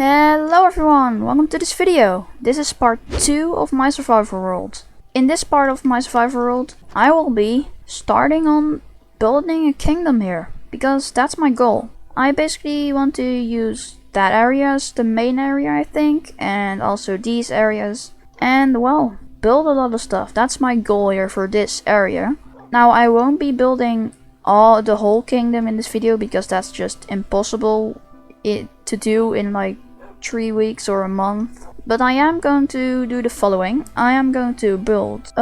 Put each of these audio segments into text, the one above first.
Hello everyone, welcome to this video. This is part 2 of my survival world. In this part of my survival world, I will be starting on building a kingdom here, because that's my goal. I basically want to use that area as the main area, I think, and also these areas, and well, build a lot of stuff. That's my goal here for this area. Now I won't be building the whole kingdom in this video, because that's just impossible to do in like 3 weeks or a month. But I am going to do the following. I am going to build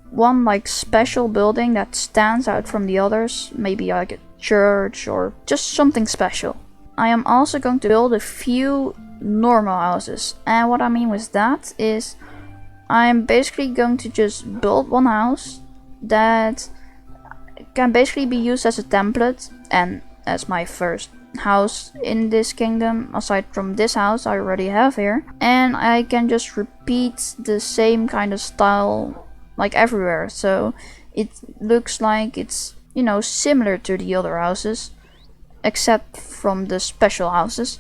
one like special building that stands out from the others, maybe like a church or just something special. I am also going to build a few normal houses, and what I mean with that is I'm basically going to just build one house that can basically be used as a template and as my first house in this kingdom, aside from this house I already have here, and I can just repeat the same kind of style like everywhere, so it looks like it's, you know, similar to the other houses except from the special houses,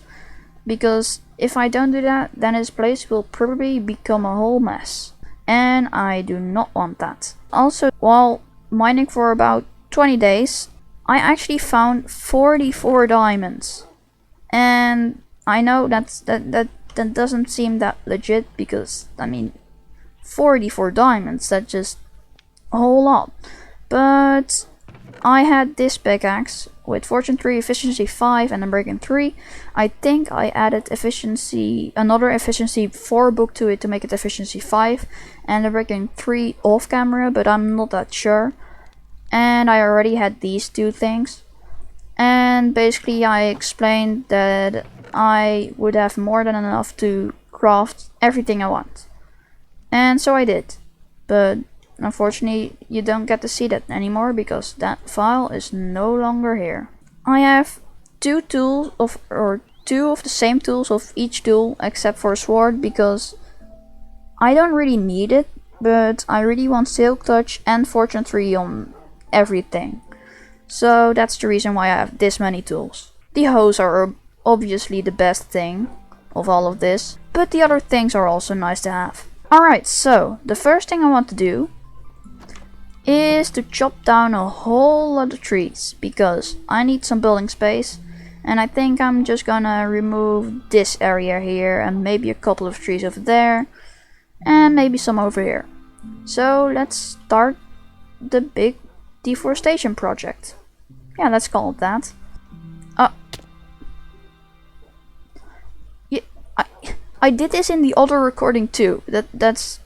because if I don't do that, then this place will probably become a whole mess, and I do not want that. Also, while mining for about 20 days, I actually found 44 diamonds, and I know that doesn't seem that legit, because I mean 44 diamonds, that's just a whole lot. But I had this pickaxe with Fortune 3, Efficiency 5 and Unbreaking 3. I think I added another efficiency 4 book to it to make it Efficiency 5 and Unbreaking 3 off camera, but I'm not that sure. And I already had these two things, and basically I explained that I would have more than enough to craft everything I want, and so I did. But unfortunately you don't get to see that anymore, because that file is no longer here. I have two of the same tools of each tool except for a sword, because I don't really need it, but I really want Silk Touch and Fortune 3 on everything, so that's the reason why I have this many tools. The hoes are obviously the best thing of all of this, but the other things are also nice to have. Alright, so the first thing I want to do is to chop down a whole lot of trees, because I need some building space, and I think I'm just gonna remove this area here and maybe a couple of trees over there and maybe some over here. So let's start the big deforestation project. Yeah, let's call it that. Yeah, I did this in the other recording too. That's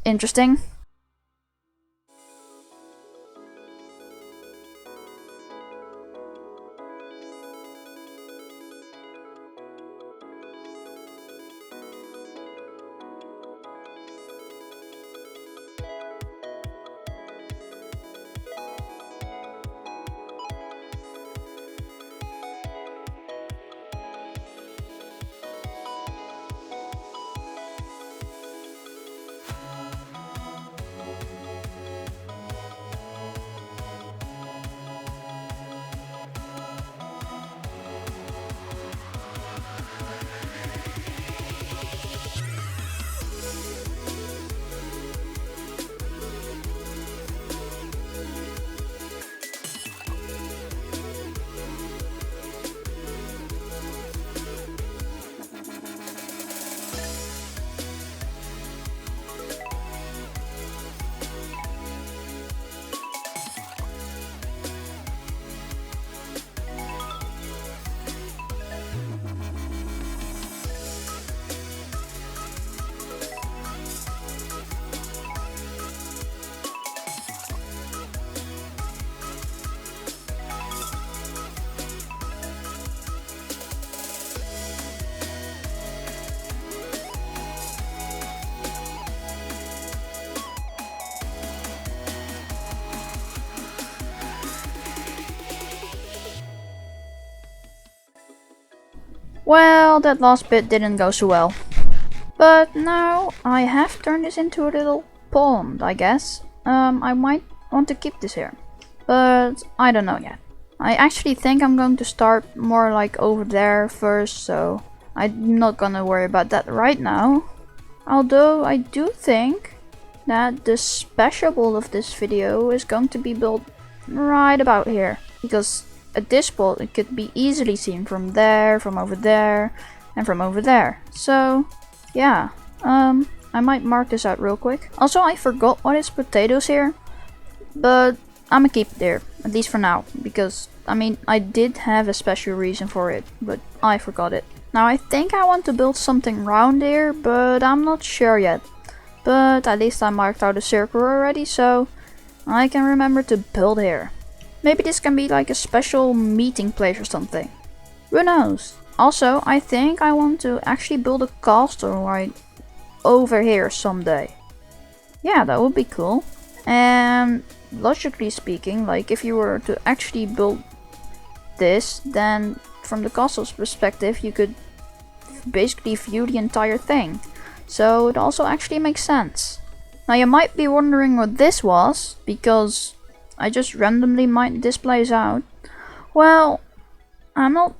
interesting. Well, that last bit didn't go so well. But now I have turned this into a little pond, I guess. I might want to keep this here, but I don't know yet. I actually think I'm going to start more like over there first, so I'm not gonna worry about that right now. Although I do think that the special build of this video is going to be built right about here. Because at this spot it could be easily seen from there, from over there, and from over there. So yeah, I might mark this out real quick. Also, I forgot what is potatoes here, but I'm gonna keep it there, at least for now, because I mean I did have a special reason for it, but I forgot it. Now I think I want to build something round here, but I'm not sure yet. But at least I marked out a circle already, so I can remember to build here. Maybe this can be like a special meeting place or something. Who knows? Also, I think I want to actually build a castle right over here someday. Yeah, that would be cool. And logically speaking, like if you were to actually build this, then from the castle's perspective you could basically view the entire thing. So it also actually makes sense. Now you might be wondering what this was, because I just randomly mined this place out. Well, I'm not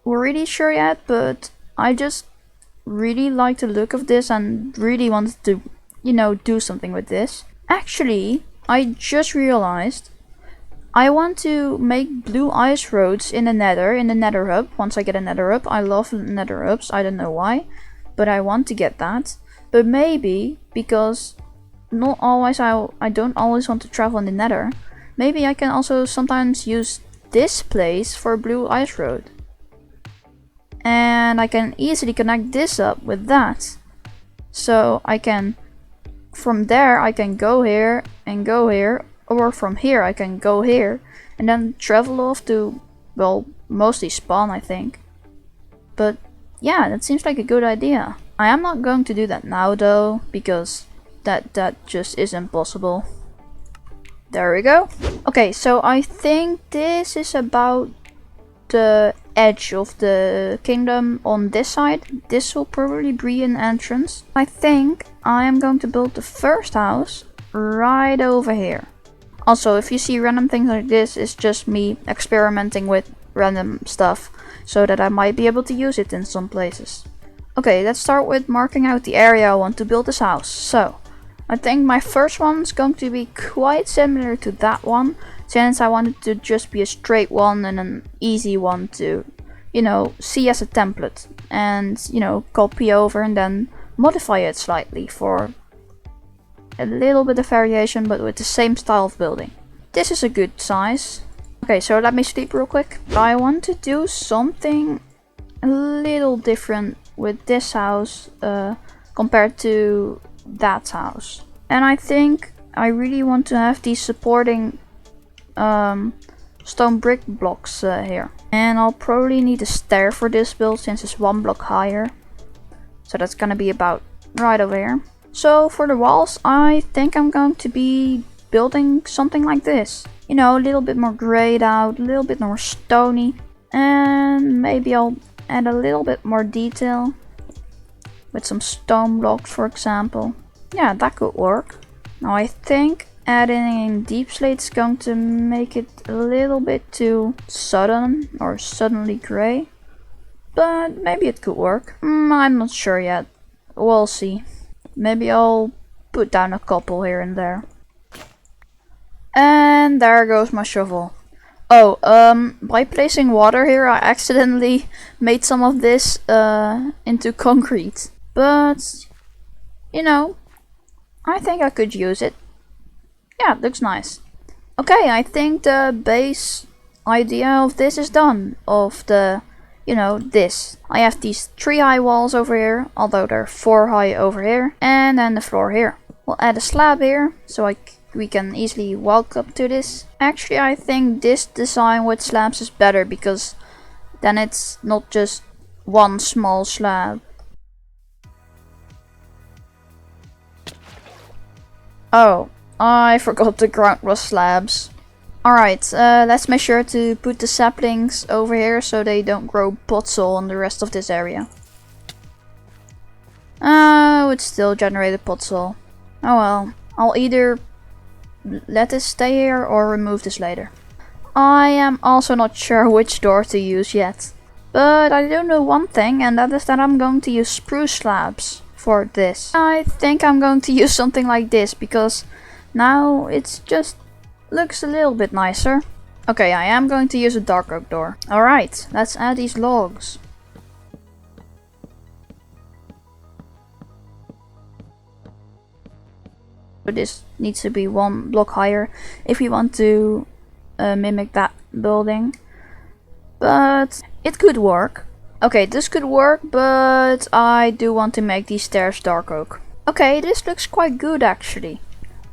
really sure yet, but I just really like the look of this and really wanted to, you know, do something with this. Actually, I just realized I want to make blue ice roads in the nether hub. Once I get a nether hub, I love nether hubs, I don't know why, but I want to get that. But maybe, because not always I don't always want to travel in the nether, maybe I can also sometimes use this place for a blue ice road. And I can easily connect this up with that. So I can, from there I can go here and go here, or from here I can go here and then travel off to, well, mostly spawn I think. But yeah, that seems like a good idea. I am not going to do that now though, because that just isn't possible. There we go. Okay, so I think this is about the edge of the kingdom on this side. This will probably be an entrance. I think I am going to build the first house right over here. Also, if you see random things like this, it's just me experimenting with random stuff so that I might be able to use it in some places. Okay, let's start with marking out the area I want to build this house. So I think my first one is going to be quite similar to that one, since I wanted to just be a straight one and an easy one to, you know, see as a template and, you know, copy over and then modify it slightly for a little bit of variation, but with the same style of building. This is a good size. Okay, so let me sleep real quick. I want to do something a little different with this house compared to that house. And I think I really want to have these supporting stone brick blocks here. And I'll probably need a stair for this build since it's one block higher. So that's gonna be about right over here. So for the walls, I think I'm going to be building something like this. You know, a little bit more grayed out, a little bit more stony. And maybe I'll add a little bit more detail with some stone blocks, for example. Yeah, that could work. Now I think adding deep slate is going to make it a little bit too sudden or suddenly gray. But maybe it could work. I'm not sure yet. We'll see. Maybe I'll put down a couple here and there. And there goes my shovel. Oh, by placing water here, I accidentally made some of this into concrete. But, you know, I think I could use it. Yeah, it looks nice. Okay, I think the base idea of this is done. Of the, you know, this. I have these 3 high walls over here, although they're 4 high over here. And then the floor here. We'll add a slab here, so we can easily walk up to this. Actually, I think this design with slabs is better, because then it's not just one small slab. Oh, I forgot the ground was slabs. Alright, let's make sure to put the saplings over here so they don't grow potsol on the rest of this area. Oh, it still generated potsol. Oh well, I'll either let this stay here or remove this later. I am also not sure which door to use yet. But I do know one thing, and that is that I'm going to use spruce slabs for this. I think I'm going to use something like this because now it's just looks a little bit nicer. Okay, I am going to use a dark oak door. Alright, let's add these logs. This needs to be one block higher if we want to mimic that building. But it could work. Okay, this could work, but I do want to make these stairs dark oak. Okay, this looks quite good actually.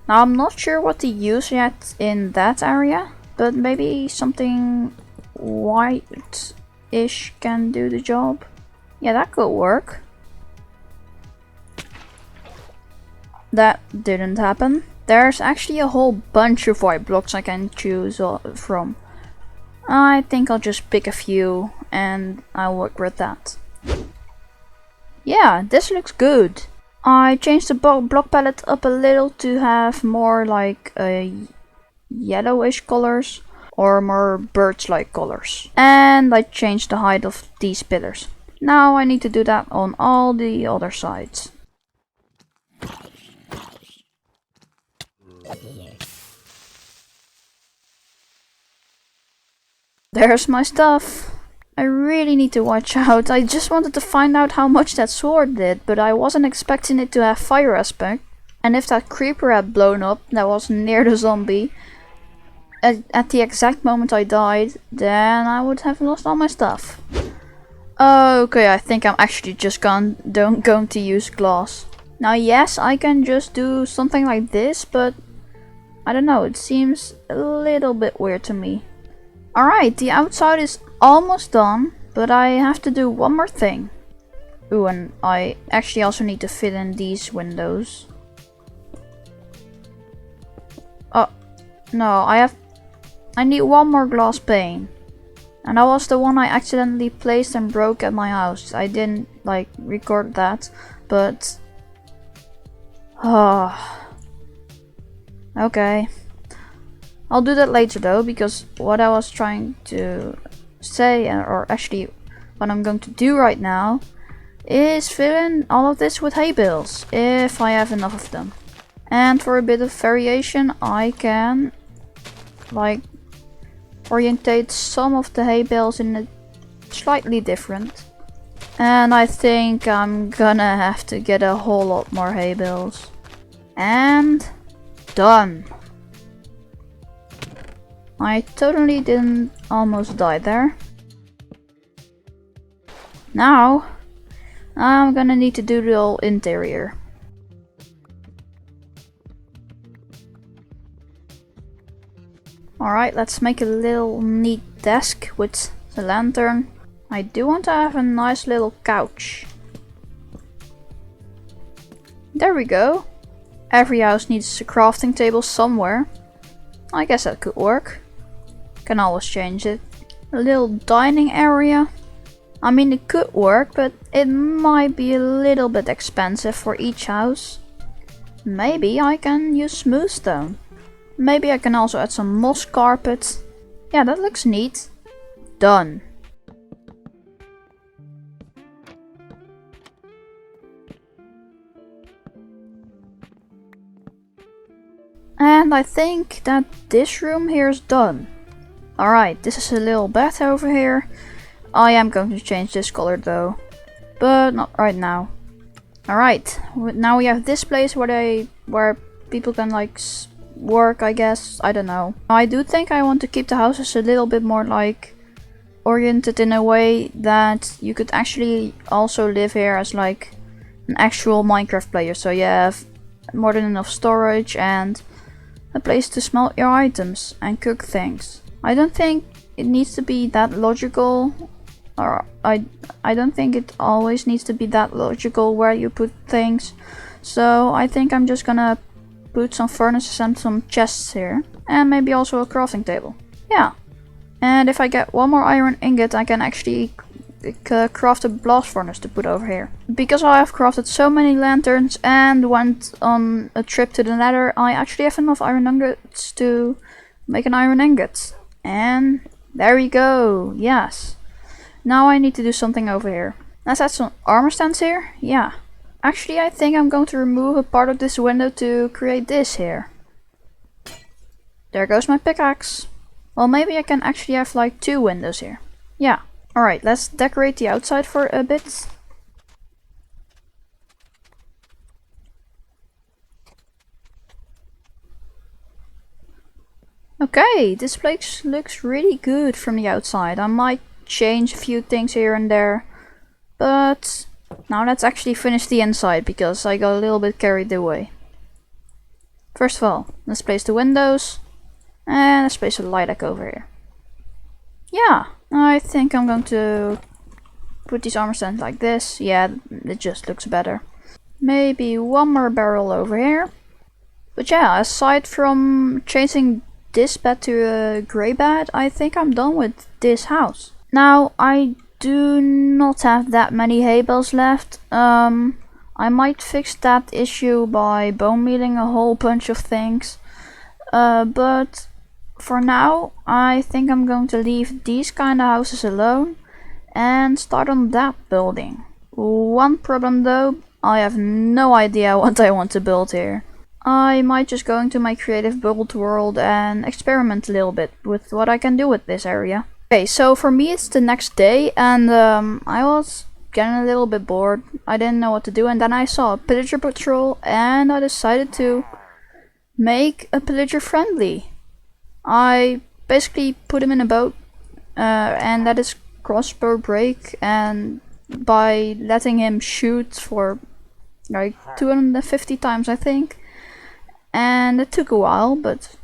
Now I'm not sure what to use yet in that area, but maybe something white-ish can do the job. Yeah, that could work. That didn't happen. There's actually a whole bunch of white blocks I can choose from. I think I'll just pick a few and I'll work with that. Yeah, this looks good. I changed the block palette up a little to have more like yellowish colors or more birch-like colors. And I changed the height of these pillars. Now I need to do that on all the other sides. There's my stuff. I really need to watch out. I just wanted to find out how much that sword did, but I wasn't expecting it to have fire aspect. And if that creeper had blown up that was near the zombie at the exact moment I died, then I would have lost all my stuff. Okay, I think I'm actually just going to use glass. Now yes, I can just do something like this, but I don't know, it seems a little bit weird to me. Alright, the outside is almost done, but I have to do one more thing. Ooh, and I actually also need to fit in these windows. Oh, no, I need one more glass pane. And that was the one I accidentally placed and broke at my house. I didn't, like, record that, but... Okay. I'll do that later though, because what I was trying to say, or actually what I'm going to do right now, is fill in all of this with hay bales, if I have enough of them. And for a bit of variation, I can, like, orientate some of the hay bales in a slightly different. And I think I'm gonna have to get a whole lot more hay bales. And done. I totally didn't almost die there. Now I'm gonna need to do the whole interior. Alright, let's make a little neat desk with the lantern. I do want to have a nice little couch. There we go. Every house needs a crafting table somewhere. I guess that could work. Can always change it. A little dining area. I mean, it could work, but it might be a little bit expensive for each house. Maybe I can use smooth stone. Maybe I can also add some moss carpet. Yeah, that looks neat. Done. And I think that this room here is done. Alright, this is a little bed over here. I am going to change this color though, but not right now. Alright, now we have this place where people can like work, I guess. I don't know. I do think I want to keep the houses a little bit more like oriented in a way that you could actually also live here as like an actual Minecraft player. So you have more than enough storage and a place to smelt your items and cook things. I don't think it needs to be that logical, or I don't think it always needs to be that logical where you put things. So I think I'm just gonna put some furnaces and some chests here, and maybe also a crafting table. Yeah. And if I get one more iron ingot, I can actually craft a blast furnace to put over here. Because I have crafted so many lanterns and went on a trip to the nether, I actually have enough iron ingots to make an iron ingot. And there we go, yes. Now I need to do something over here. Let's add some armor stands here. Yeah. Actually, I think I'm going to remove a part of this window to create this here. There goes my pickaxe. Well, maybe I can actually have like 2 windows here. Yeah. Alright, let's decorate the outside for a bit. Okay, this place looks really good from the outside. I might change a few things here and there. But now let's actually finish the inside because I got a little bit carried away. First of all, let's place the windows. And let's place a light deck over here. Yeah, I think I'm going to put these armor stands like this. Yeah, it just looks better. Maybe one more barrel over here. But yeah, aside from changing this bed to a grey bed, I think I'm done with this house. Now, I do not have that many hay bales left. I might fix that issue by bone mealing a whole bunch of things. But for now, I think I'm going to leave these kind of houses alone and start on that building. One problem though, I have no idea what I want to build here. I might just go into my creative build world and experiment a little bit with what I can do with this area. Okay, so for me it's the next day and I was getting a little bit bored. I didn't know what to do and then I saw a pillager patrol and I decided to make a pillager friendly. I basically put him in a boat and let his crossbow break, and by letting him shoot for like 250 times I think, and it took a while, but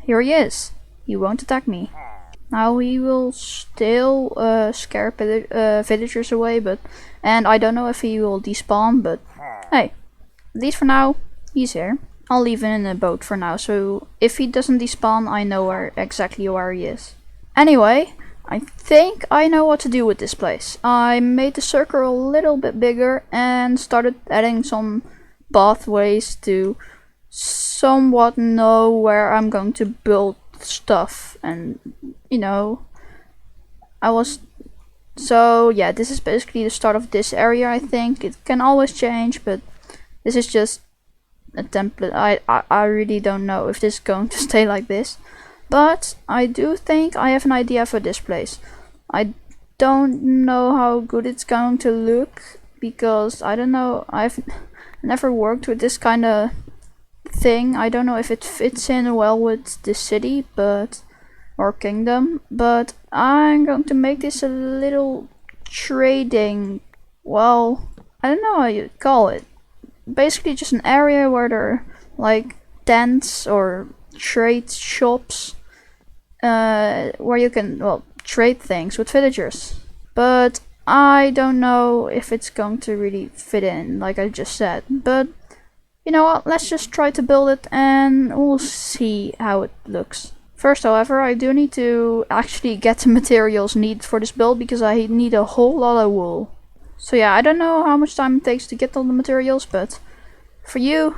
here he is. He won't attack me. Now he will still scare villagers away, and I don't know if he will despawn, but hey, at least for now he's here. I'll leave him in a boat for now, so if he doesn't despawn, I know exactly where he is. Anyway, I think I know what to do with this place. I made the circle a little bit bigger and started adding some pathways to somewhat know where I'm going to build stuff, and you know, so yeah, this is basically the start of this area. I think it can always change, but this is just a template. I really don't know if this is going to stay like this, but I do think I have an idea for this place. I don't know how good it's going to look because I don't know, I've never worked with this kind of thing. I don't know if it fits in well with the city or kingdom, but I'm going to make this a little trading, well, I don't know how you'd call it. Basically just an area where there are like tents or trade shops where you can, well, trade things with villagers. But I don't know if it's going to really fit in, like I just said. But you know what, let's just try to build it and we'll see how it looks. First, however, I do need to actually get the materials needed for this build because I need a whole lot of wool. So yeah, I don't know how much time it takes to get all the materials, but for you,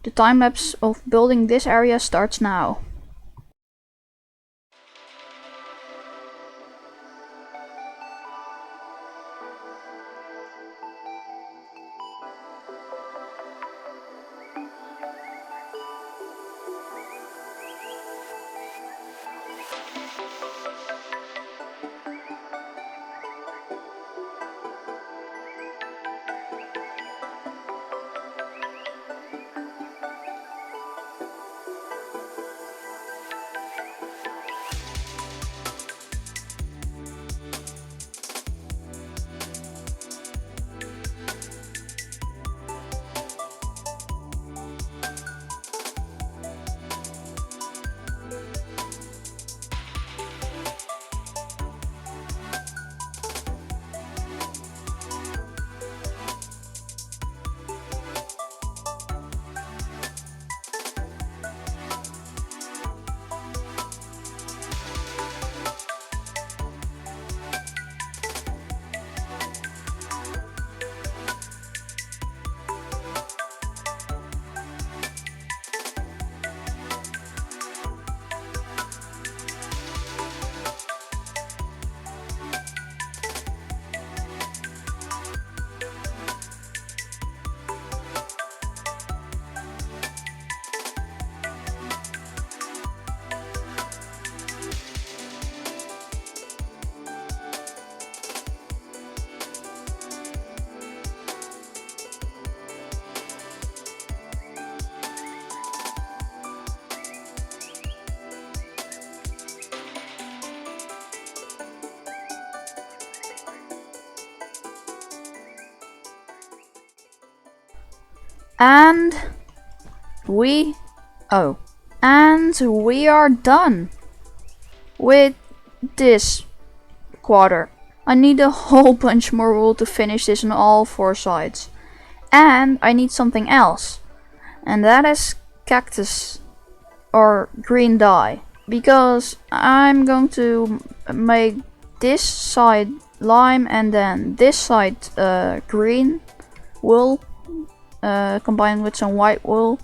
the time lapse of building this area starts now. And we are done with this quarter. I need a whole bunch more wool to finish this on all 4 sides. And I need something else. And that is cactus or green dye. Because I'm going to make this side lime and then this side green wool combined with some white wool.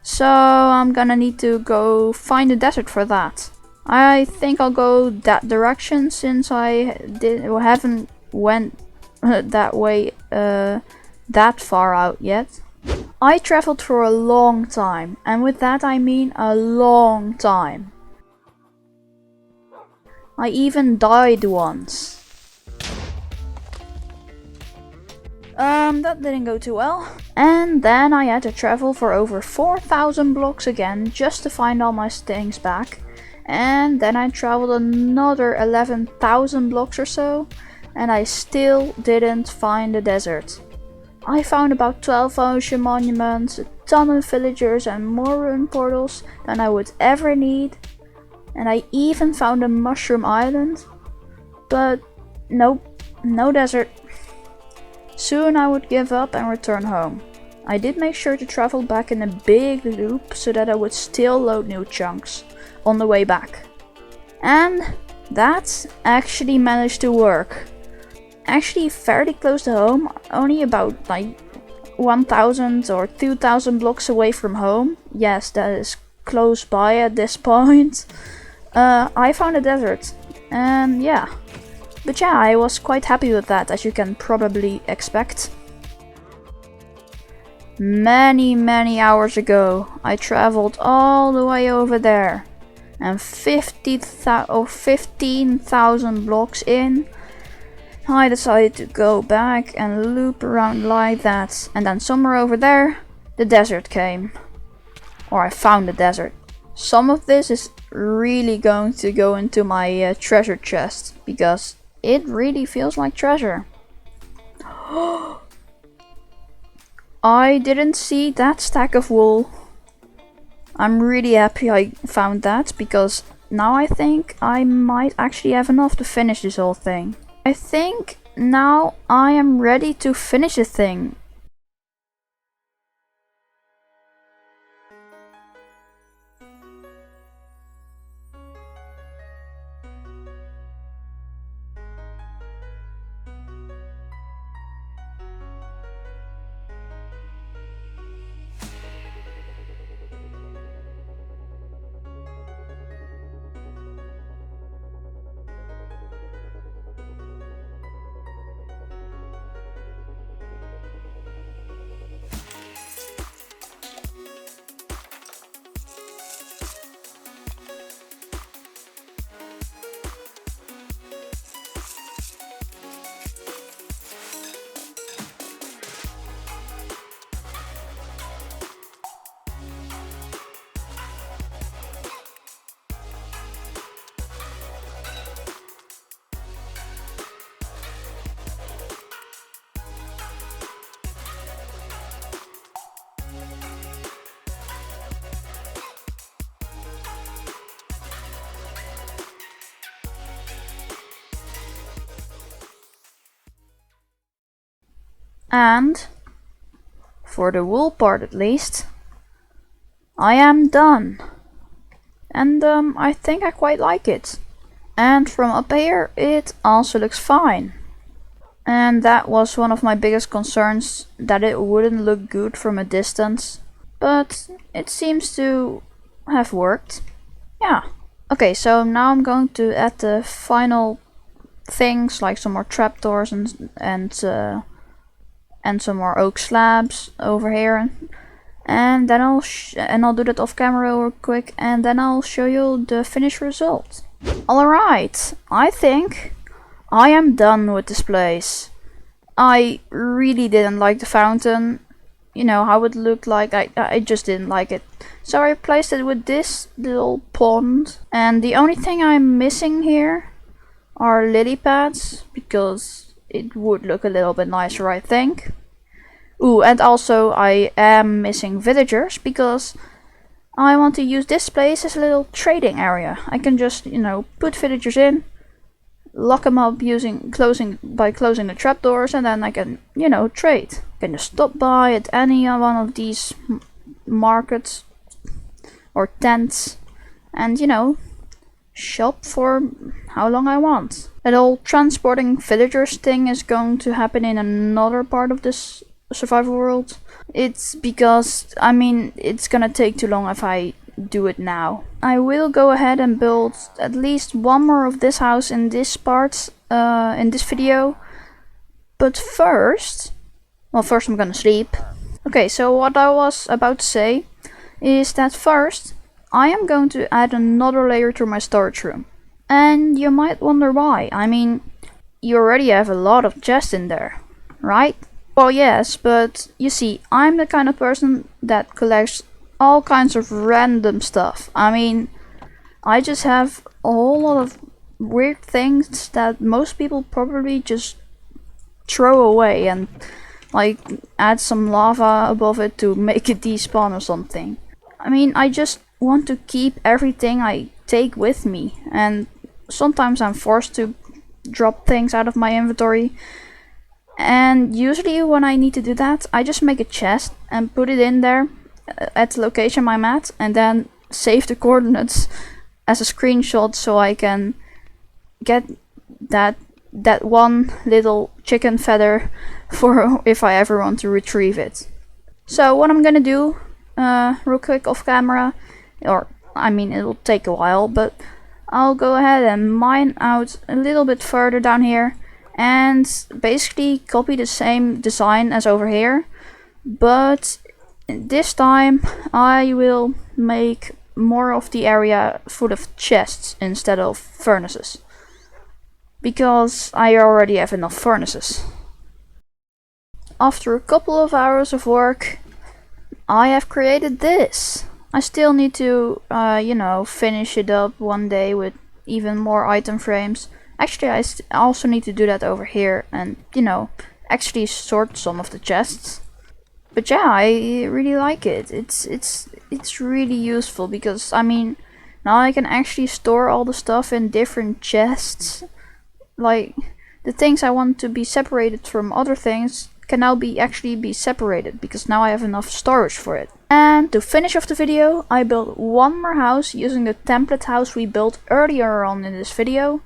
So I'm gonna need to go find a desert for that. I think I'll go that direction since I haven't went that way that far out yet. I traveled for a long time, and with that I mean a long time. I even died once. That didn't go too well. And then I had to travel for over 4,000 blocks again just to find all my things back. And then I traveled another 11,000 blocks or so, and I still didn't find the desert. I found about 12 ocean monuments, a ton of villagers and more rune portals than I would ever need. And I even found a mushroom island. But nope, no desert. Soon I would give up and return home. I did make sure to travel back in a big loop so that I would still load new chunks on the way back. And that actually managed to work. Actually fairly close to home, only about like 1,000 or 2,000 blocks away from home. Yes, that is close by at this point. I found a desert, and yeah. But yeah, I was quite happy with that, as you can probably expect. Many hours ago, I traveled all the way over there. And 15,000 blocks in, I decided to go back and loop around like that. And then somewhere over there, the desert came. Or I found the desert. Some of this is really going to go into my treasure chest, because it really feels like treasure. I didn't see that stack of wool. I'm really happy I found that, because now I think I might actually have enough to finish this whole thing. I think now I am ready to finish the thing. And, for the wool part at least, I am done. And I think I quite like it. And from up here it also looks fine. And that was one of my biggest concerns, that it wouldn't look good from a distance. But it seems to have worked. Yeah. Okay, so now I'm going to add the final things, like some more trapdoors and some more oak slabs over here, and then I'll do that off camera real quick, and then I'll show you the finished result. Alright, I think I am done with this place. I really didn't like the fountain, you know how it looked like. I just didn't like it, so I replaced it with this little pond. And the only thing I'm missing here are lily pads, because it would look a little bit nicer, I think. Ooh, and also I am missing villagers because I want to use this place as a little trading area. I can just, you know, put villagers in, lock them up closing the trapdoors, and then I can, you know, trade. I can just stop by at any one of these markets or tents and, you know, shop for how long I want. That whole transporting villagers thing is going to happen in another part of this survival world. It's because, I mean, it's gonna take too long if I do it now. I will go ahead and build at least one more of this house in this part, in this video. But first I'm gonna sleep. Okay, so what I was about to say is that first I am going to add another layer to my storage room. And you might wonder why. I mean, you already have a lot of chests in there, right? Well, yes, but you see, I'm the kind of person that collects all kinds of random stuff. I mean, I just have a whole lot of weird things that most people probably just throw away and like add some lava above it to make it despawn or something. I mean, I just want to keep everything I take with me, and sometimes I'm forced to drop things out of my inventory. And usually when I need to do that, I just make a chest and put it in there at the location I'm at, and then save the coordinates as a screenshot so I can get that one little chicken feather for if I ever want to retrieve it. So what I'm gonna do real quick off camera, or I mean it'll take a while, but I'll go ahead and mine out a little bit further down here and basically copy the same design as over here, but this time I will make more of the area full of chests instead of furnaces, because I already have enough furnaces. After a couple of hours of work, I have created this. I still need to, you know, finish it up one day with even more item frames. Actually, I also need to do that over here and, you know, actually sort some of the chests. But yeah, I really like it. It's really useful because, I mean, now I can actually store all the stuff in different chests. Like, the things I want to be separated from other things can now actually be separated because now I have enough storage for it. And to finish off the video, I built one more house using the template house we built earlier on in this video,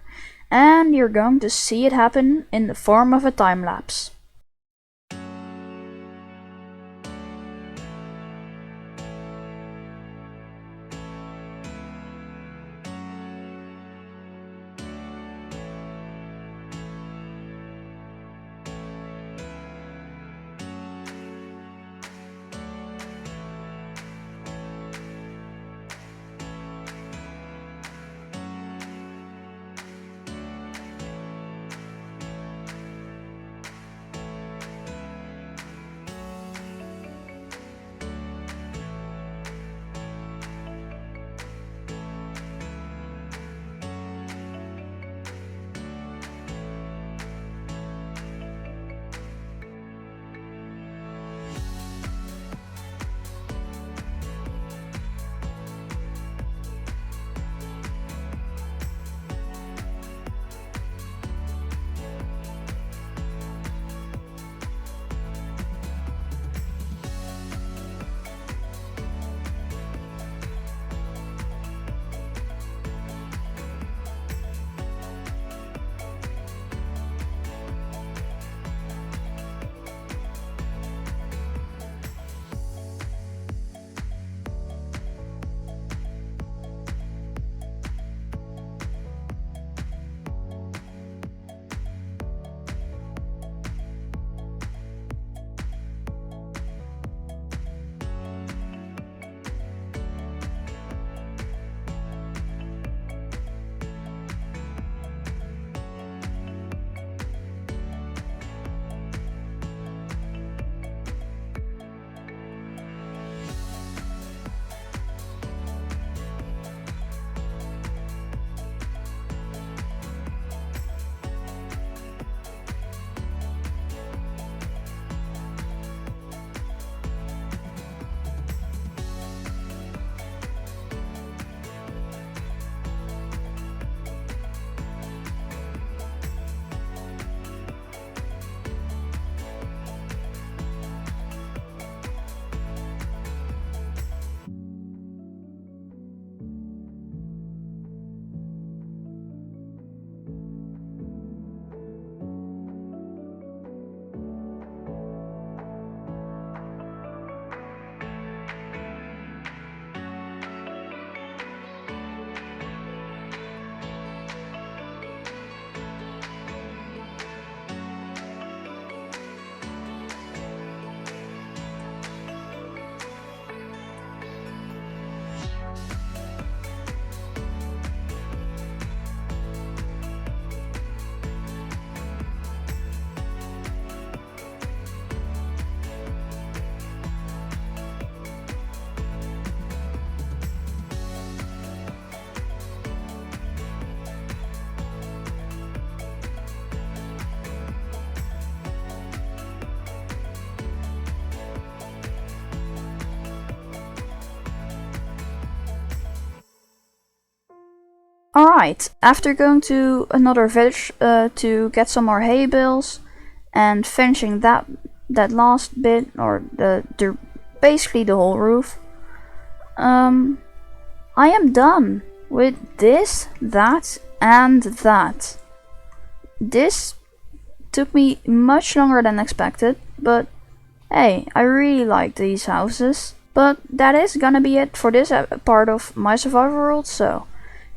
and you're going to see it happen in the form of a time lapse. Alright, after going to another village to get some more hay bales and finishing that last bit, or basically the whole roof, I am done with this, that, and that. This took me much longer than expected, but hey, I really like these houses. But that is gonna be it for this part of my survival world, so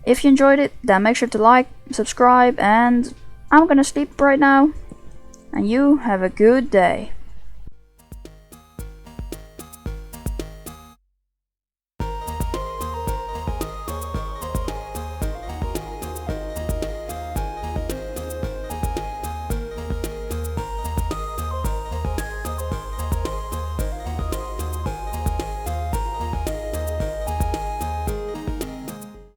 if you enjoyed it, then make sure to like, subscribe, and I'm gonna sleep right now. And you have a good day.